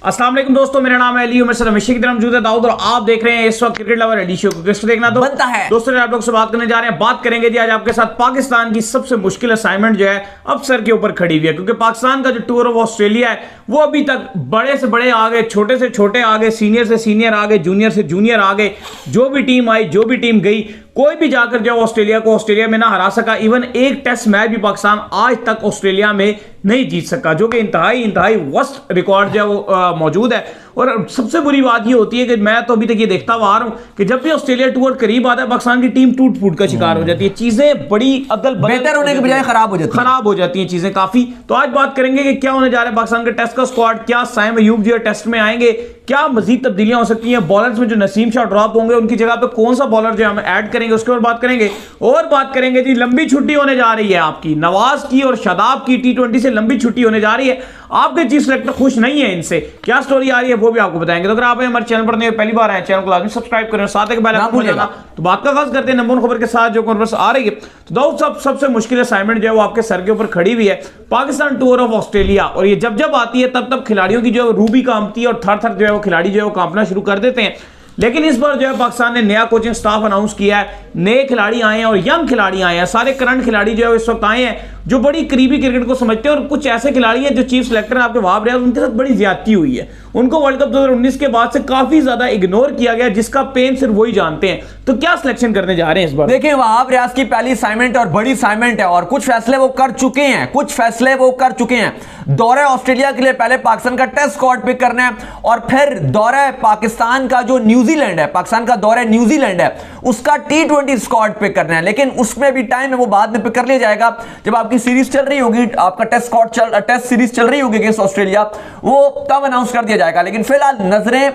अस्सलाम वालेकुम दोस्तों, मेरा नाम है अली, मेरे साथ हमेशा की तरह मौजूद है दाऊद और आप देख रहे हैं इस वक्त क्रिकेट लवर अली शो को। किसको देखना तो बनता है दोस्तों, आप लोग से बात करने जा रहे हैं। बात करेंगे जी आज आपके साथ पाकिस्तान की सबसे मुश्किल असाइनमेंट जो है अब सर के ऊपर खड़ी हुई है, क्योंकि पाकिस्तान का जो टूर ऑफ ऑस्ट्रेलिया है वो अभी तक बड़े से बड़े आगे, छोटे से छोटे आगे, सीनियर से सीनियर आगे, जूनियर से जूनियर आगे, जो भी टीम आई, जो भी टीम गई, कोई भी जाकर जो ऑस्ट्रेलिया को ऑस्ट्रेलिया में ना हरा सका। इवन एक टेस्ट मैच भी पाकिस्तान आज तक ऑस्ट्रेलिया में नहीं जीत सका, जो कि इंतहाई वर्स्ट रिकॉर्ड जो वो मौजूद है। और सबसे बुरी बात ये होती है कि मैं तो अभी तक ये देखता हुआ आ रहा हूं कि जब भी ऑस्ट्रेलिया टूर करीब आता है पाकिस्तान की टीम टूट फूट का शिकार हो जाती है, चीजें बड़ी बेहतर होने के बजाय खराब हो जाती हैं चीजें काफी। तो आज बात करेंगे कि क्या होने जा रहा है पाकिस्तान के टेस्ट का स्क्वाड, क्या साइम अयूब जो टेस्ट में आएंगे, क्या मजीद तब्दीलियां हो सकती हैं, बॉलर्स में जो नसीम शाह ड्रॉप होंगे उनकी जगह पे कौन सा बॉलर जो हम ऐड करेंगे, उसके ऊपर बात करेंगे। और बात करेंगे जी, लंबी छुट्टी होने जा रही है आपकी, नवाज की और शादाब की T20 से लंबी छुट्टी होने जा रही है। आपके चीफ सेलेक्टर खुश नहीं है इनसे, क्या स्टोरी आ रही है वो भी आपको बताएंगे। तो अगर आप हमारे चैनल पर नहीं पहली बार आए, चैनल को लाजमी सब्सक्राइब करें, साथ एक बेल आइकन बजाना। तो बात का खास करते हैं नंबर खबर के साथ जो कॉन्फ्रेंस आ रही है। तो दाऊद साहब, सबसे मुश्किल असाइनमेंट जो है वो आपके सर के ऊपर खड़ी हुई है, पाकिस्तान टूर ऑफ ऑस्ट्रेलिया। और ये जब जब आती है तब तब खिलाड़ियों की जो रूबी कांपती है और थर थर जो है वो खिलाड़ी जो है वो कांपना शुरू कर देते हैं। लेकिन इस बार जो है पाकिस्तान ने नया कोचिंग स्टाफ अनाउंस किया है, नए खिलाड़ी आए हैं और यंग खिलाड़ी आए हैं, सारे करंट खिलाड़ी जो है इस वक्त आए हैं जो बड़ी करीबी क्रिकेट को समझते हैं। और कुछ ऐसे खिलाड़ी हैं जो चीफ सेलेक्टर आपके वहाब रियाज, उनके साथ बड़ी ज्यादती हुई है, उनको वर्ल्ड कप 2019 के बाद से काफी ज्यादा इग्नोर किया गया, जिसका पेन सिर्फ वही जानते हैं। तो क्या सिलेक्शन करने जा रहे हैं इस बार? देखिए, वहाब रियाज की पहली असाइनमेंट और बड़ी असाइनमेंट है और कुछ फैसले वो कर चुके हैं। दौरे ऑस्ट्रेलिया के लिए पहले पाकिस्तान का टेस्ट स्क्वाड पिक करना है और फिर दौरे पाकिस्तान का जो न्यूजीलैंड है, पाकिस्तान का दौरे न्यूजीलैंड है, उसका T20 स्क्वाड पिक करना है। लेकिन उसमें भी टाइम है, वो बाद में पिक कर लिया जाएगा जब आपकी सीरीज चल रही होगी, आपका टेस्ट सीरीज चल रही होगी अगेंस्ट ऑस्ट्रेलिया, वो तब अनाउंस कर दिया जाएगा। लेकिन फिलहाल नजरें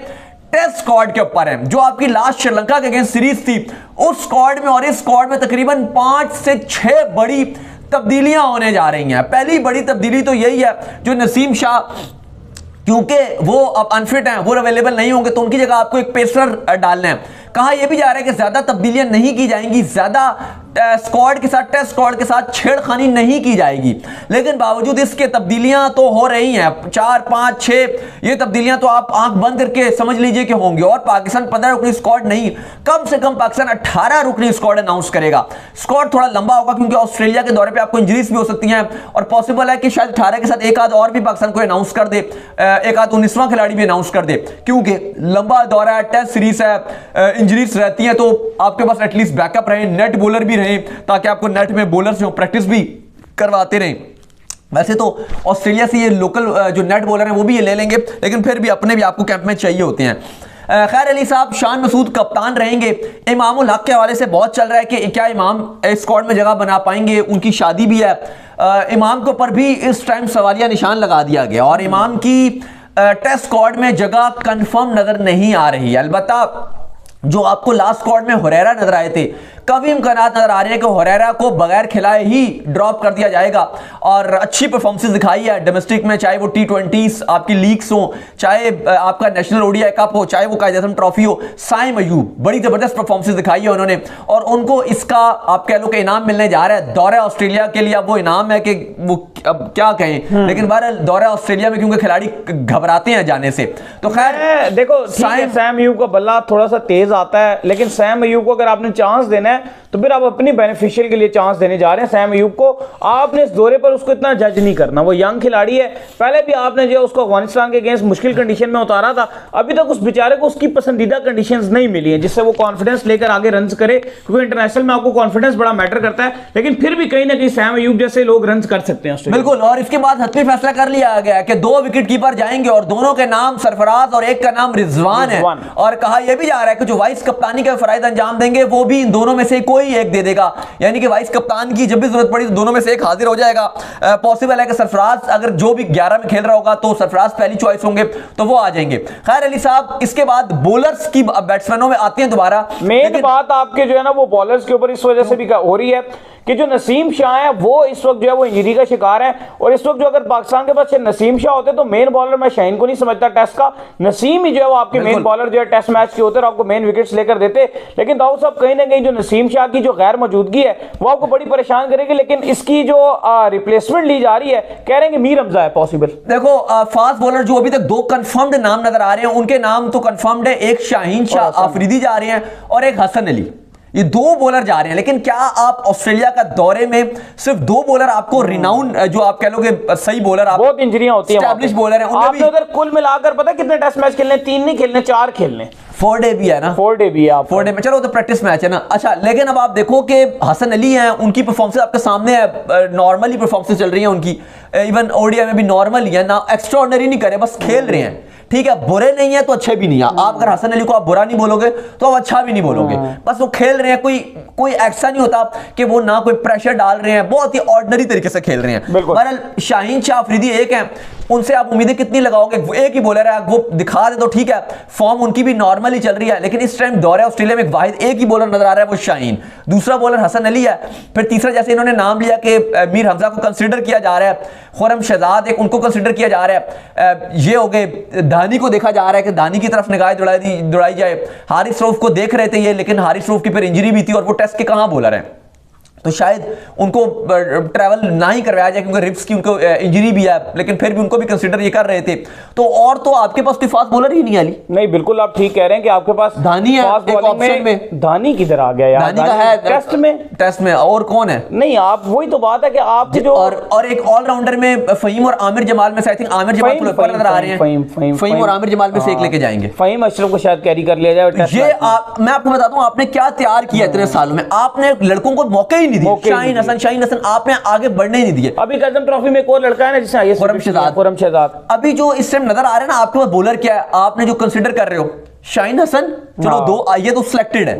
टेस्ट स्क्वाड के ऊपर है, जो आपकी लास्ट श्रीलंका के अगेंस्ट सीरीज थी उस स्क्वाड में, और इस स्क्वाड में तकरीबन 5 से 6 बड़ी तब्दीलियां होने जा रही हैं। पहली बड़ी तब्दीली तो यही है, जो नसीम शाह, क्योंकि वो अब अनफिट हैं, वो अवेलेबल नहीं होंगे, तो उनकी जगह आपको एक पेसर डालना है। कहा यह भी जा रहा है कि ज्यादा तब्दीलियां नहीं की जाएंगी, ज्यादा स्क्वाड के साथ, टेस्ट स्क्वाड के साथ छेड़खानी नहीं की जाएगी। लेकिन बावजूद इसके तब्दीलियां तो हो रही हैं, 4, 5, 6 ये तब्दीलियां तो आप आंख बंद करके समझ लीजिए कि होंगी। और पाकिस्तान 15 रुकनी स्क्वाड नहीं, कम से कम पाकिस्तान 18 रुकनी स्क्वाड अनाउंस करेगा। स्क्वाड थोड़ा लंबा होगा क्योंकि ऑस्ट्रेलिया के दौरे पे आपको इंजरीज भी हो सकती हैं और पॉसिबल है कि शायद 18 के साथ एक आध और भी पाकिस्तान को अनाउंस कर दे, एक आध 19वां खिलाड़ी भी अनाउंस कर दे, क्योंकि लंबा दौरा है, टेस्ट सीरीज है, इंजरीज रहती हैं, तो आपके पास एटलीस्ट बैकअप रहे, नेट बॉलर भी रहे, ताकि आपको नेट में बॉलर्स जो प्रैक्टिस भी करवाते रहें। वैसे तो ऑस्ट्रेलिया से ये लोकल जो नेट बॉलर हैं वो भी ये ले लेंगे, लेकिन फिर भी अपने भी आपको कैंप में चाहिए होते हैं। खैर अली साहब, शान मसूद कप्तान रहेंगे। इमाम उल हक के हवाले से बहुत चल रहा है कि क्या इमाम स्क्वाड में जगह बना पाएंगे, उनकी शादी भी है। इमाम के ऊपर भी इस टाइम सवालिया निशान लगा दिया गया और इमाम की टेस्ट स्क्वाड में जगह कंफर्म नजर नहीं आ रही है। अलबत्ता जो आपको लास्ट स्क्वाड में हुरैरा नजर आए थे, कभी इम्कानात नजर आ रहे हैं कि हुरैरा को बगैर खिलाए ही ड्रॉप कर दिया जाएगा। और अच्छी परफॉर्मेंस दिखाई है डोमेस्टिक में, चाहे वो T20s आपकी लीग्स हो, चाहे आपका नेशनल ODI कप हो, चाहे वो कायद-ए-आज़म ट्रॉफी हो। साइम अयूब बड़ी जबरदस्त परफॉर्मेंस दिखाई है उन्होंने और उनको इसका आप कह लो कि इनाम मिलने जा रहा है दौरे ऑस्ट्रेलिया के लिए। अब वो इनाम है कि वो अब क्या कहें, लेकिन बहरहाल दौरे ऑस्ट्रेलिया में क्योंकि खिलाड़ी घबराते हैं जाने से, तो खैर देखो सैम अयूब का बल्ला थोड़ा सा तेज आता है, लेकिन सैम अयूब को अगर आपने चांस देना है तो फिर आप अपनी बेनिफिशियल के लिए चांस देने जा रहे हैं। सैम अयूब को आपने इस दौरे पर उसको इतना जज नहीं करना, वो यंग खिलाड़ी है। पहले भी आपने जो उसको अफगानिस्तान के अगेंस्ट मुश्किल कंडीशन में उतारा था, अभी तक उस बेचारे को उसकी पसंदीदा कंडीशंस नहीं मिली है जिससे वो कॉन्फिडेंस लेकर आगे रन करे, क्योंकि इंटरनेशनल में आपको कॉन्फिडेंस बड़ा मैटर करता है। लेकिन फिर भी कहीं ना कहीं सैम अयूब जैसे लोग रन कर सकते हैं बिल्कुल। और इसके बाद हतमी फैसला कर लिया गया कि 2 विकेट कीपर जाएंगे और दोनों के नाम सरफराज और एक का नाम रिजवान है। और कहा यह भी जा रहा है कि जो वाइस कप्तानी का फराइज अंजाम देंगे वो भी इन दोनों में से कोई एक दे देगा, यानी कि वाइस कप्तान की जब भी जरूरत पड़ी तो दोनों में से एक हाजिर हो जाएगा। पॉसिबल है कि सरफराज अगर जो भी 11 में खेल रहा होगा तो सरफराज पहली चॉइस होंगे तो वो आ जाएंगे। खैर अली साहब, इसके बाद बॉलर्स की बैट्समैनों में आती हैं दोबारा। मेन बात आपके जो है ना वो बॉलर्स के ऊपर इस वजह से भी हो रही है कि जो नसीम शाह है वो इस वक्त जो है वो इंजरी का शिकार है। और इस वक्त जो अगर पाकिस्तान के पास नसीम शाह होते तो मेन बॉलर मैं शाहीन को नहीं समझता टेस्ट का, नसीम ही जो है वो आपके मेन बॉलर जो है टेस्ट मैच के होते और आपको मेन विकेट्स लेकर देते। लेकिन दाऊद साहब कहीं ना कहीं जो नसीम शाह की जो गैर मौजूदगी है वो आपको बड़ी परेशान करेगी, लेकिन इसकी जो रिप्लेसमेंट ली जा रही है कह रहे हैं कि मीर हमजा है पॉसिबल। देखो फास्ट बॉलर जो अभी तक 2 कंफर्म्ड नाम नजर आ रहे हैं, उनके नाम तो कंफर्म्ड है, एक शाहीन शाह आफरीदी जा रहे हैं और एक हसन अली, ये 2 बॉलर जा रहे हैं। लेकिन क्या आप ऑस्ट्रेलिया का दौरे में सिर्फ 2 बॉलर आपको रिनाउन जो आप कह लोगे सही बॉलर, आप बहुत इंजरियां होती हैं, एस्टैब्लिश बॉलर हैं, आपने उधर कुल मिलाकर पता है कितने टेस्ट मैच खेलने? 3 नहीं खेलने, 4 खेलने। 4 डे भी है ना, 4 डे भी है आप 4 डे में, चलो तो प्रैक्टिस मैच है ना। अच्छा, लेकिन अब आप देखो कि हसन अली हैं, उनकी परफॉर्मेंस आपके सामने है, नॉर्मली परफॉर्मेंस चल रही है उनकी, इवन ओडीआई में भी नॉर्मल ही है ना, एक्स्ट्राऑर्डिनरी नहीं करे, बस खेल रहे हैं, ठीक है, बुरे नहीं है तो अच्छे भी नहीं है। आप अगर हसन अली को आप बुरा नहीं बोलोगे तो आप अच्छा भी नहीं बोलोगे, बस वो खेल रहे हैं, कोई ऐसा नहीं होता कि वो ना कोई प्रेशर डाल रहे हैं, बहुत ही ऑर्डिनरी तरीके से खेल रहे हैं। बहरहाल शाहीन शाह अफरीदी एक हैं, उनसे आप उम्मीदें कितनी लगाओगे? एक ही बॉलर है, वो दिखा दे तो ठीक है, फॉर्म उनकी भी नॉर्मल ही चल रही है, लेकिन इस टाइम दौरे ऑस्ट्रेलिया में वाहिद एक ही बॉलर नजर आ रहा है, वो शाहीन, दूसरा बॉलर हसन अली है, फिर तीसरा जैसे इन्होंने नाम लिया कि मीर हमजा को कंसिडर किया जा रहा है, खुरम शहजाद एक उनको कंसिडर किया जा रहा है, ये हो गए, धानी को देखा जा रहा है कि धानी की तरफ निगाह दौड़ाई जाए, हारिस रऊफ को देख रहे थे ये, लेकिन हारिस रऊफ की फिर इंजरी भी थी और वो टेस्ट के कहां बॉलर है, तो शायद उनको ट्रैवल ना ही करवाया जाए क्योंकि रिब्स की उनको इंजरी भी है, लेकिन फिर भी उनको भी कंसीडर ये कर रहे थे। तो और तो आपके पास कोई फास्ट बॉलर ही नहीं आली। नहीं, बिल्कुल आप ठीक कह रहे हैं कि आपके पास धानी है एक ऑप्शन में, धानी किधर आ गया यार? धानी का है टेस्ट में और कौन है? नहीं, आप वही तो बात है कि आप जो और एक ऑलराउंडर में फहीम और आमिर जमाल में से आई थिंक आमिर जमाल थोड़ा ऊपर नजर आ रहे हैं, फहीम और आमिर जमाल में से एक लेके जाएंगे। फहीम अशरफ को शायद कैरी कर लिया जाए। ये मैं आपको बताता हूं आपने क्या तैयार किया इतने सालों में, आपने लड़कों को मौके ही नहीं दिए। शाहीन हसन आपने आगे बढ़ने ही नहीं दिए। अभी कर्जम ट्रॉफी में एक और लड़का है ना जिसने खुरम शहजाद, अभी जो इस टाइम नजर आ रहे हैं ना आपके पास बॉलर क्या है, आपने जो कंसीडर कर रहे हो शाहीन हसन, चलो 2 ये तो सिलेक्टेड है,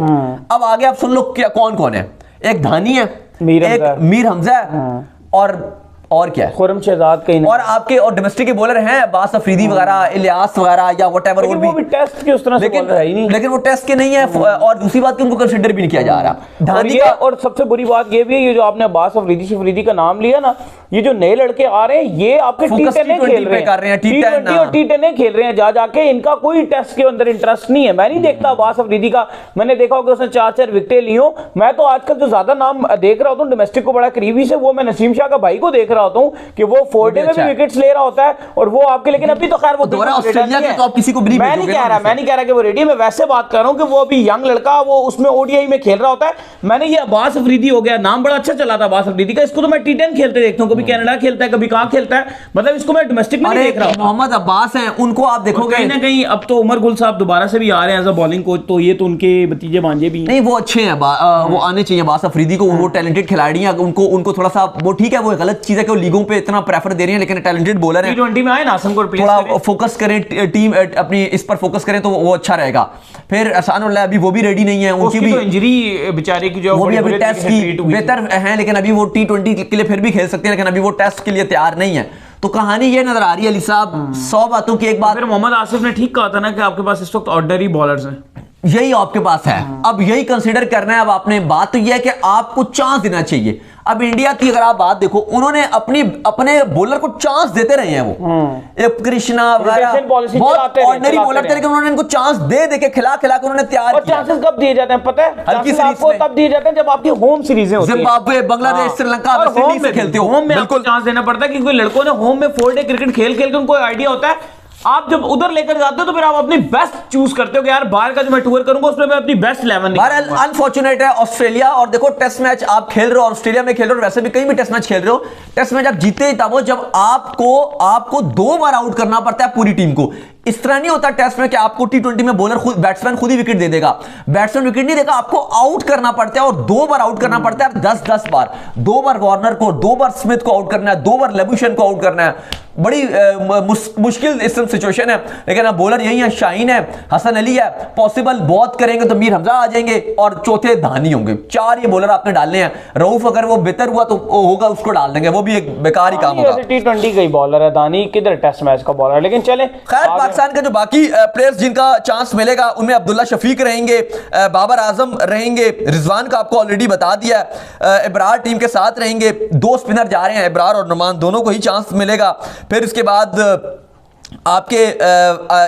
अब आगे आप सुन लो क्या कौन कौन है, एक धानी है, एक मीर हमजा है और क्या है खुरम शहजाद कहीं और आपके और डोमेस्टिक के बॉलर हैं अब्बास अफरीदी वगैरह, इलियास वगैरह या व्हाटएवर, और भी टेस्ट के उस तरह से बॉलर है ही नहीं, लेकिन वो टेस्ट के नहीं है, और दूसरी बात कि उनको कंसीडर भी नहीं किया जा रहा धानी का। और सबसे बुरी बात ये भी है, ये जो आपने अब्बास अफरीदी का नाम लिया ना, ये जो नए लड़के आ रहे हैं ये आपके T10 खेल रहे हैं, T20 और T10 खेल रहे हैं जाके, इनका कोई टेस्ट के अंदर इंटरेस्ट नहीं है। मैं नहीं देखता अब्बास अफरीदी का, मैंने देखा होगा उसने 4 विकेटें ली हो। मैं तो आजकल जो ज्यादा नाम देख रहा होता हूं डोमेस्टिक को बड़ा करीबी से, वो मैं नसीम शाह का भाई को देख रहा होता हूं कि वो 4 डे में भी विकेट्स ले रहा होता है और वो आपके, लेकिन अभी तो खैर वो दौरा ऑस्ट्रेलिया के तो आप किसी को भी मैं नहीं कह रहा कि वो रेडी, मैं वैसे बात कर रहा हूं कि वो अभी यंग लड़का वो उसमें ओडीआई में खेल रहा होता है। मैंने ये अब्बास अफरीदी हो गया, नाम बड़ा अच्छा चला था अब्बास अफरीदी का, इसको तो मैं T10 खेलते देखता हूं, कभी कनाडा खेलता है कभी कहां खेलता है, मतलब इसको मैं डोमेस्टिक में नहीं देख रहा हूं। मोहम्मद अब्बास हैं, उनको आप देखोगे कहीं ना कहीं अब तो उमर गुल साहब दोबारा से भी आ रहे हैं एज अ बॉलिंग कोच, तो ये तो उनके भतीजे भांजे भी नहीं, वो अच्छे हैं, वो आने चाहिए अब्बास अफरीदी को, वो टैलेंटेड खिलाड़ी हैं, उनको थोड़ा सा वो ठीक है, वो गलत चीज है कि वो लीगों पे इतना प्रेफर दे रहे हैं, लेकिन टैलेंटेड बॉलर है, T20 में आए ना आसम को थोड़ा फोकस करें, टीम अपनी इस पर फोकस करें तो वो अच्छा रहेगा। फिर असानुल्लाह अभी वो भी रेडी नहीं है, उनकी भी इंजरी बेचारे की जो वो भी अभी टेस्ट की बेहतर है, लेकिन अभी वो T20 के लिए फिर भी खेल सकते हैं, लेकिन अभी वो टेस्ट के लिए तैयार नहीं है। तो कहानी ये नजर आ रही है अली साहब, 100 बातों की एक बात। फिर मोहम्मद आसिफ ने ठीक कहा था ना कि आपके पास इस वक्त ऑर्डिनरी बॉलर्स हैं, यही आपके पास है, अब यही कंसीडर करना है। अब आपने बात तो यह है कि आपको चांस देना चाहिए। अब इंडिया की अगर आप बात देखो, उन्होंने अपने बॉलर को चांस देते रहे हैं, वो एक कृष्णा वगैरह बहुत ऑर्डिनरी बॉलर थे, लेकिन उन्होंने इनको चांस दे के खिला के उन्होंने तैयार किया। चांसेस कब दिए जाते हैं पता है? हल्की सीरीज आपको तब दिए जाते हैं जब आपकी होम सीरीजें होती हैं, Zimbabwe, Bangladesh, Sri Lanka, West Indies से खेलते हो, होम में आपको चांस देना पड़ता है क्योंकि लड़कों ने होम में 4 डे क्रिकेट खेल के उनको आइडिया होता है। आप जब उधर लेकर जाते हो तो फिर आप अपनी बेस्ट चूज करते हो कि यार बाहर का जो मैं टूर करूंगा उसमें मैं अपनी बेस्ट 11 निकालूंगा। अनफॉर्चुनेट है ऑस्ट्रेलिया, और देखो टेस्ट मैच आप खेल रहे हो, ऑस्ट्रेलिया में खेल रहे हो, वैसे भी कहीं भी टेस्ट मैच खेल रहे हो, टेस्ट मैच आप जीते ही तब हो जब आपको 2 बार आउट करना पड़ता है पूरी टीम को। इस तरह नहीं होता टेस्ट में कि आपको T20 में बॉलर बैट्समैन खुद ही विकेट दे देगा, बैट्समैन विकेट नहीं देगा, आपको आउट करना पड़ता है और 2 बार आउट करना पड़ता है, 10-10 बार, 2 बार वार्नर को, 2 बार स्मिथ को आउट करना है, 2 बार लेबुशन को आउट करना है। बड़ी मुश्किल इस सिचुएशन है, लेकिन अब बॉलर यही है, शाहीन है, हसन अली है, पॉसिबल बहुत करेंगे तो मीर हमजा आ जाएंगे और चौथे धानी होंगे। 4 ये बॉलर आपने डालने हैं। रऊफ अगर वो बेहतर हुआ तो होगा, उसको डाल देंगे, वो भी एक बेकार ही काम होगा। T20 का ही बॉलर है धानी, किधर टेस्ट मैच का बॉलर, लेकिन चले खैर पाकिस्तान के जो बाकी प्लेयर्स जिनका चांस मिलेगा उनमें अब्दुल्ला शफीक रहेंगे, बाबर आजम रहेंगे, रिजवान का आपको ऑलरेडी बता दिया है, इब्रार टीम के साथ रहेंगे, 2 स्पिनर जा रहे हैं, इब्रार और नुमान दोनों को ही चांस मिलेगा। फिर इसके बाद आपके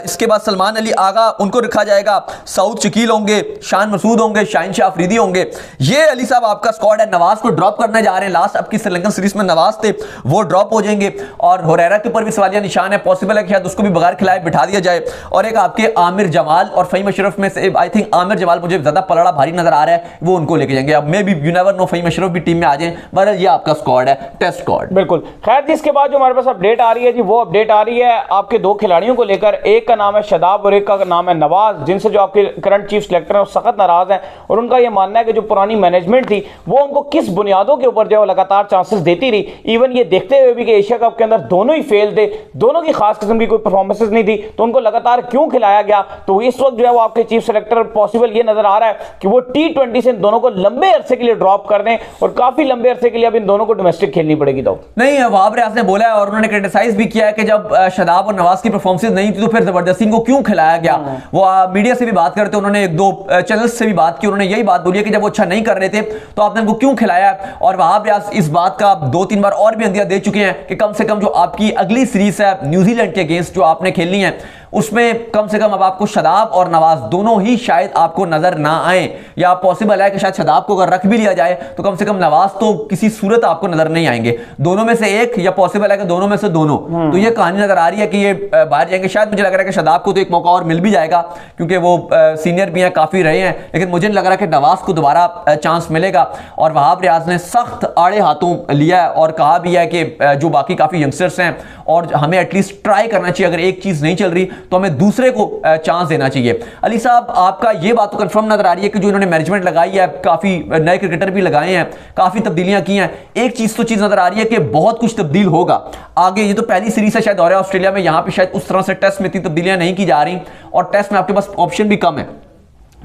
इसके बाद सलमान अली आगा उनको रखा जाएगा, सऊद शकील होंगे, शान मसूद होंगे, शाहीन शाह अफरीदी होंगे। ये अली साहब आपका स्क्वाड है। नवाज को ड्रॉप करने जा रहे हैं। लास्ट आपकी श्रीलंकन सीरीज में नवाज थे, वो ड्रॉप हो जाएंगे। और हुरैरा के ऊपर भी सवालिया निशान है, पॉसिबल है कि शायद उसको भी बगैर खिलाए बिठा दिया जाए। और एक आपके आमिर जमाल और फ़हीम अशरफ में से आई थिंक आमिर जमाल मुझे ज्यादा पलड़ा भारी नजर आ रहा है, वो उनको लेके जाएंगे। अब maybe you never know, Fahim Ashraf भी टीम में आ जाए। बहरहाल ये आपका स्क्वाड है, टेस्ट स्क्वाड। बिल्कुल। खैर जी, इसके बाद जो हमारे पास अपडेट आ रही है जी, वो अपडेट आ रही है आपके दो खिलाड़ियों को लेकर। एक का नाम है शादाब और एक का नाम है नवाज, जिनसे जो आपके करंट चीफ सिलेक्टर हैं वो सख्त नाराज हैं। और उनका ये मानना है कि जो पुरानी मैनेजमेंट थी वो उनको किस बुनियादों के ऊपर जो लगातार चांसेस देती रही, इवन ये देखते हुए भी कि एशिया कप के अंदर दोनों ही फेल थे, दोनों की खास किस्म की कोई परफॉर्मेंसेस नहीं थी, तो उनको लगातार क्यों खिलाया गया। तो इस वक्त जो है वो आपके चीफ सिलेक्टर पॉसिबल ये नजर आ रहा है कि वो T20 से इन दोनों को लंबे अरसे के लिए ड्रॉप कर दें, और काफी लंबे अरसे के लिए अब इन दोनों को डोमेस्टिक खेलनी पड़ेगी। तो नहीं, वहाब रियाज ने बोला है और उन्होंने क्रिटिसाइज भी किया है कि जब शादाब और नवाज की परफॉर्मेंस नहीं थी तो फिर जबरदस्ती को क्यों खिलाया गया। वो मीडिया से भी बात करते, उन्होंने एक दो चैनल्स से भी बात की, उन्होंने यही बात बोली है कि जब वो अच्छा नहीं कर रहे थे तो आपने उनको क्यों खिलाया। और वहाब रियाज इस बात का 2-3 बार और भी अंदिया दे चुके हैं कि कम से कम जो आपकी अगली सीरीज है न्यूजीलैंड के अगेंस्ट जो आपने खेलनी है, उसमें कम से कम अब आपको शादाब और नवाज दोनों ही शायद आपको नजर ना आए, या पॉसिबल है कि शायद शादाब को अगर रख भी लिया जाए तो कम से कम नवाज तो किसी सूरत आपको नजर नहीं आएंगे। दोनों में से एक, या पॉसिबल है कि दोनों में से दोनों। तो ये कहानी नजर आ रही है कि ये बाहर जाएंगे। शायद मुझे लग रहा है कि शादाब को तो एक मौका और मिल भी जाएगा क्योंकि वो सीनियर भी हैं, काफी रहे हैं, लेकिन मुझे लग रहा है कि नवाज को दोबारा चांस मिलेगा। और वहाब रियाज ने सख्त आड़े हाथों लिया है और कहा भी है कि जो बाकी काफी यंगस्टर्स हैं और हमें एटलीस्ट ट्राई करना चाहिए, अगर एक चीज नहीं चल रही तो हमें दूसरे को चांस देना चाहिए। अली साहब, आपका ये बात तो कंफर्म नजर आ रही है कि जो इन्होंने मैनेजमेंट लगाई है, काफी नए क्रिकेटर भी लगाए हैं, काफी तब्दीलियां की हैं। एक चीज नजर आ रही है कि बहुत कुछ तब्दील होगा आगे। ये तो पहली सीरीज है शायद दौरे ऑस्ट्रेलिया में, यहां पे शायद उस तरह से टेस्ट में इतनी तब्दीलियां नहीं की जा रही, और टेस्ट में आपके पास ऑप्शन भी कम है।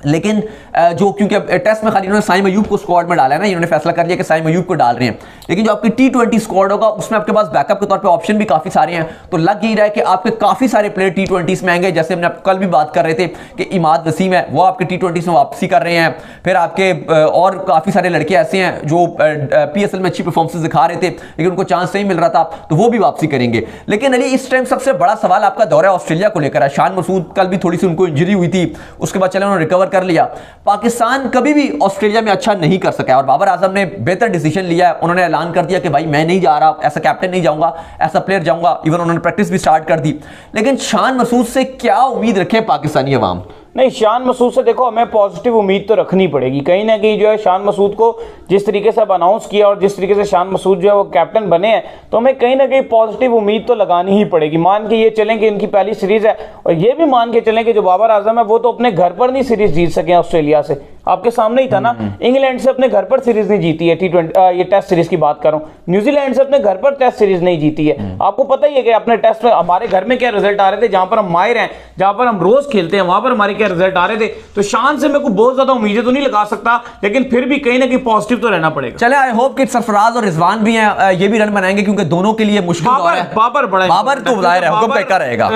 लेकिन जो क्योंकि टेस्ट में खाली इन्होंने साइम अयूब को स्क्वाड में डाला है ना, इन्होंने फैसला कर लिया कि साइम अयूब को डाल रहे हैं, लेकिन जो आपकी T20 स्क्वाड होगा उसमें आपके पास बैकअप के तौर पे ऑप्शन भी काफी सारे हैं। तो लग ही रहा है कि आपके काफी सारे प्लेयर T20 में आएंगे। जैसे हमने कल भी बात कर रहे थे कि इमाद वसीम है, वो आपके T20 में वापसी कर रहे हैं। फिर आपके और काफी सारे लड़के ऐसे हैं जो PSL में अच्छी परफॉर्मेंस दिखा रहे थे लेकिन उनको चांस नहीं मिल रहा था, तो वो भी वापसी करेंगे। लेकिन अली, इस टाइम सबसे बड़ा सवाल आपका दौरा ऑस्ट्रेलिया को लेकर है। शान मसूद कल भी थोड़ी सी उनको इंजरी हुई थी, उसके बाद चले उन्होंने रिकवर कर लिया। पाकिस्तान कभी भी ऑस्ट्रेलिया में अच्छा नहीं कर सका और बाबर आजम ने बेहतर डिसीजन लिया है। उन्होंने ऐलान कर दिया कि भाई मैं नहीं जा रहा, ऐसा कैप्टन नहीं जाऊंगा, ऐसा प्लेयर जाऊंगा। इवन उन्होंने प्रैक्टिस भी स्टार्ट कर दी। लेकिन शान मसूद से क्या उम्मीद रखे पाकिस्तानी अवाम? नहीं, शान मसूद से देखो हमें पॉजिटिव उम्मीद तो रखनी पड़ेगी। कहीं ना कहीं जो है शान मसूद को जिस तरीके से अब अनाउंस किया और जिस तरीके से शान मसूद जो है वो कैप्टन बने हैं, तो हमें कहीं ना कहीं पॉजिटिव उम्मीद तो लगानी ही पड़ेगी। मान के ये चलें कि इनकी पहली सीरीज है, और ये भी मान के चलें कि जो बाबर आजम है वो तो अपने घर पर नहीं सीरीज जीत सके ऑस्ट्रेलिया से, आपके सामने ही था ना। इंग्लैंड से अपने घर पर सीरीज नहीं जीती है T20, ये टेस्ट सीरीज की बात कर रहा हूँ। न्यूजीलैंड से अपने घर पर टेस्ट सीरीज नहीं जीती है। आपको पता ही है कि अपने टेस्ट में हमारे घर में क्या रिजल्ट आ रहे थे, जहां पर हम माहिर हैं, जहां पर हम रोज खेलते हैं, वहां पर हमारे क्या रिजल्ट आ रहे थे। तो शान से मैं को बहुत ज्यादा उम्मीदें तो नहीं लगा सकता, लेकिन फिर भी कहीं ना कहीं पॉजिटिव तो रहना पड़ेगा। चले, आई होप कि सरफराज और रिजवान भी हैं, ये भी रन बनाएंगे क्योंकि दोनों के लिए मुश्किल दौर है। बाबर तो जाहिर है हुक्म पे रहेगा।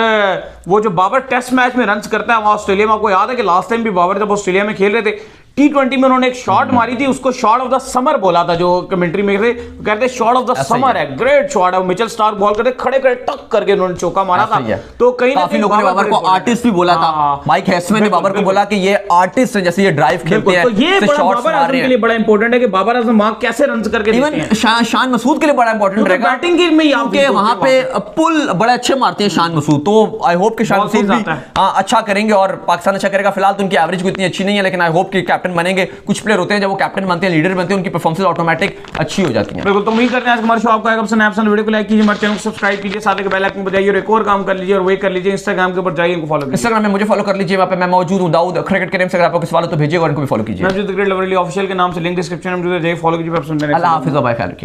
वो जो बाबर टेस्ट मैच में रन करता है वहां ऑस्ट्रेलिया में, आपको याद है कि लास्ट टाइम भी बाबर जब ऑस्ट्रेलिया में खेल रहे थे T20 में उन्होंने एक शॉट मारी थी, उसको शॉट ऑफ द समर बोला था। जो कमेंट्री में कहते शॉट ऑफ द समर है, ग्रेट शॉट है। मिचेल स्टार्क बॉल करते खड़े खड़े टक करके उन्होंने चौका मारा था। तो कहीं काफी लोगों ने बाबर को आर्टिस्ट भी बोला था। माइक हेस्टमैन ने बाबर को बोला कि ये आर्टिस्ट है, जैसे ये ड्राइव खेलते हैं। तो ये बाबर आजम के लिए बड़ा इंपॉर्टेंट है कि बाबर आजम वहां कैसे रन करके देते हैं। इवन शान मसूद के लिए बड़ा इंपॉर्टेंट रहेगा बैटिंग में, क्योंकि वहां पे पुल बड़े अच्छे मारते हैं शान मसूद। तो आई होप कि शान मसूद भी अच्छा करेंगे और पाकिस्तान अच्छा करेगा। फिलहाल तो उनकी एवरेज इतनी अच्छी नहीं है, लेकिन आई होप कि कैप्टन बनेंगे। कुछ प्लेयर होते हैं जब वो कैप्टन बनते हैं, लीडर बनते हैं, उनकी परफॉर्मेंस ऑटोमेटिक अच्छी हो जाती है। बिल्कुल, तो उम्मीद करते हैं आज हमारे शो आपको आएगा पसंद। वीडियो को लाइक कीजिए, हमारे चैनल को सब्सक्राइब कीजिए, साथ ही बेल आइकन बजाइए और एक और काम कर लीजिए और वे कर लीजिए इंस्टाग्राम के ऊपर जाइए, इनको फॉलो कीजिए। इंस्टाग्राम में मुझे फॉलो कर लीजिए, वहां पे मैं मौजूद हूं दाऊद क्रिकेट के नेम से। अगर आपको सवाल हो तो भेजिएगा और इनको भी फॉलो कीजिए। मैं क्रिकेट लवर ऑफिशियल के नाम से लिंक डिस्क्रिप्शन में मौजूद है, जाइए फॉलो कीजिए। अल्लाह हाफिज़, बाय ख्याल रखिए।